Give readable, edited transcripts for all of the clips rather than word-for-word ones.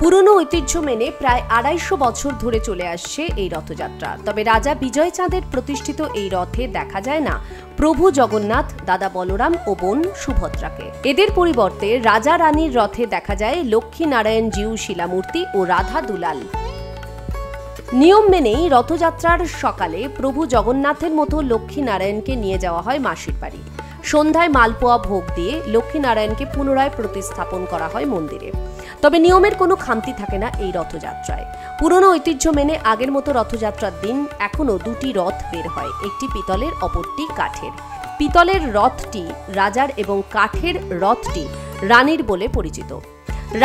পুরনো ঐতিহ্য মেনে প্রায় ২৫০ বছর ধরে চলে আসছে এই রথযাত্রা। তবে রাজা বিজয় চাঁদের প্রতিষ্ঠিত এই রথে দেখা যায় না প্রভু জগন্নাথ, দাদা বলরাম ও বোন সুভদ্রাকে। এদের পরিবর্তে রাজা রানীর রথে দেখা যায় লক্ষ্মী নারায়ণ জিউ শিলামূর্তি ও রাধা দুলাল। নিয়ম মেনেই রথযাত্রার সকালে প্রভু জগন্নাথের মতো লক্ষ্মী নারায়ণকে নিয়ে যাওয়া হয় মাসির বাড়ি। সন্ধ্যায় মালপোয়া ভোগ দিয়ে লক্ষ্মী নারায়ণকে পুনরায় প্রতিস্থাপন করা হয় মন্দিরে। তবে নিয়মের কোনো খামতি থাকে না এই রথযাত্রায়। পুরনো ঐতিহ্য মেনে আগের মতো রথযাত্রার দিন এখনও দুটি রথ বের হয়, একটি পিতলের, অপরটি কাঠের। পিতলের রথটি রাজার এবং কাঠের রথটি রানীর বলে পরিচিত।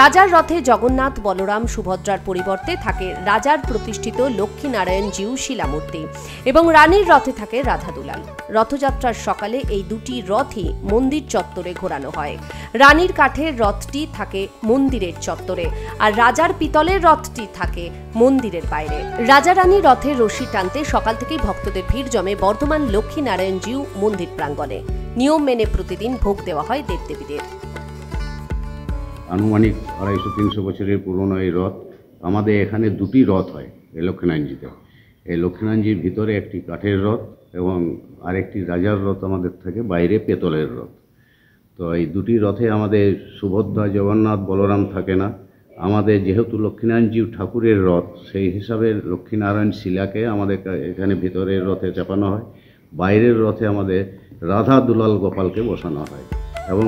রাজার রথে জগন্নাথ, বলরাম, সুভদ্রার পরিবর্তে থাকে রাজার প্রতিষ্ঠিত লক্ষ্মী নারায়ণ জিউ শিলামূর্তি এবং রানীর রথে থাকে রাধা দুলাল। রথযাত্রার সকালে এই দুটি রথই মন্দির চত্বরে ঘোরানো হয়। রানীর কাঠের রথটি থাকে মন্দিরের চত্বরে আর রাজার পিতলের রথটি থাকে মন্দিরের বাইরে। রাজা রানীর রথের রশি টানতে সকাল থেকেই ভক্তদের ভিড় জমে বর্ধমান লক্ষ্মী নারায়ণ জিউ মন্দির প্রাঙ্গণে। নিয়ম মেনে প্রতিদিন ভোগ দেওয়া হয় দেবদেবীদের। আনুমানিক ২৫০-৩০০ বছরের পুরনো এই রথ। আমাদের এখানে দুটি রথ হয় এই লক্ষ্মীনারায়ণজিতে। এই লক্ষ্মীনারায়ণজির ভিতরে একটি কাঠের রথ এবং আরেকটি রাজার রথ আমাদের থাকে বাইরে পেতলের রথ। তো এই দুটি রথে আমাদের সুভদ্রা, জগন্নাথ, বলরাম থাকে না। আমাদের যেহেতু লক্ষ্মীনারায়ণজি ঠাকুরের রথ, সেই হিসাবে লক্ষ্মীনারায়ণ শিলাকে আমাদের এখানে ভিতরের রথে চাপানো হয়। বাইরের রথে আমাদের রাধা দুলাল গোপালকে বসানো হয়। এবং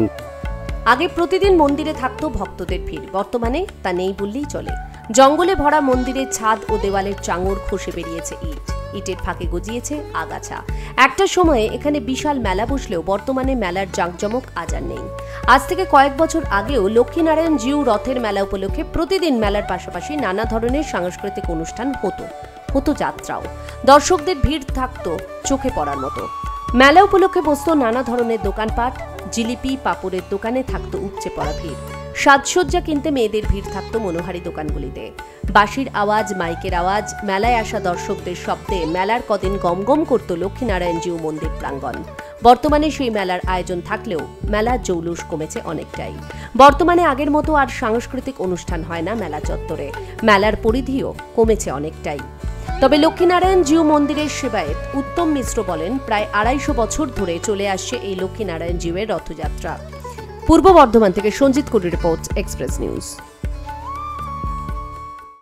আগে প্রতিদিন মন্দিরে থাকতো ভক্তদের ভিড়, বর্তমানে তা নেই বললেই চলে। জঙ্গলে ভরা মন্দিরের ছাদ ও দেওয়ালের চাঙড় খসে বেরিয়েছে ইট, ইটের ফাঁকে গজিয়েছে আগাছা। একটা সময়ে এখানে বিশাল মেলা বসলেও বর্তমানে মেলার জাঁকজমক আজ আর নেই। আজ থেকে কয়েক বছর আগেও লক্ষ্মীনারায়ণ জিউ রথের মেলা উপলক্ষে প্রতিদিন মেলার পাশাপাশি নানা ধরনের সাংস্কৃতিক অনুষ্ঠান হতো যাত্রাও। দর্শকদের ভিড় থাকতো চোখে পড়ার মতো। মেলা উপলক্ষে বসত নানা ধরনের দোকানপাট, জিলিপি, পাপড়ের দোকানে থাকতো উপচে পড়া ভিড়। সাজসজ্জা কিনতে মেয়েদের ভিড় থাকতো মনোহারী দোকানগুলিতে। বাঁশির আওয়াজ, মাইকের আওয়াজ, মেলায় আসা দর্শকদের শব্দে মেলার কদিন গমগম করত লক্ষ্মীনারায়ণ জিউ মন্দির প্রাঙ্গণ। বর্তমানে সেই মেলার আয়োজন থাকলেও মেলার জৌলুস কমেছে অনেকটাই। বর্তমানে আগের মতো আর সাংস্কৃতিক অনুষ্ঠান হয় না মেলা চত্বরে। মেলার পরিধিও কমেছে অনেকটাই। তবে লক্ষ্মীনারায়ণ জিউ মন্দিরের সেবায়েত উত্তম মিশ্র বলেন, প্রায় ২৫০ বছর ধরে চলে আসছে এই লক্ষ্মীনারায়ণ জিউয়ের রথযাত্রা। পূর্ব বর্ধমান থেকে সঞ্জিত কুড়ি রিপোর্ট, এক্সপ্রেস নিউজ।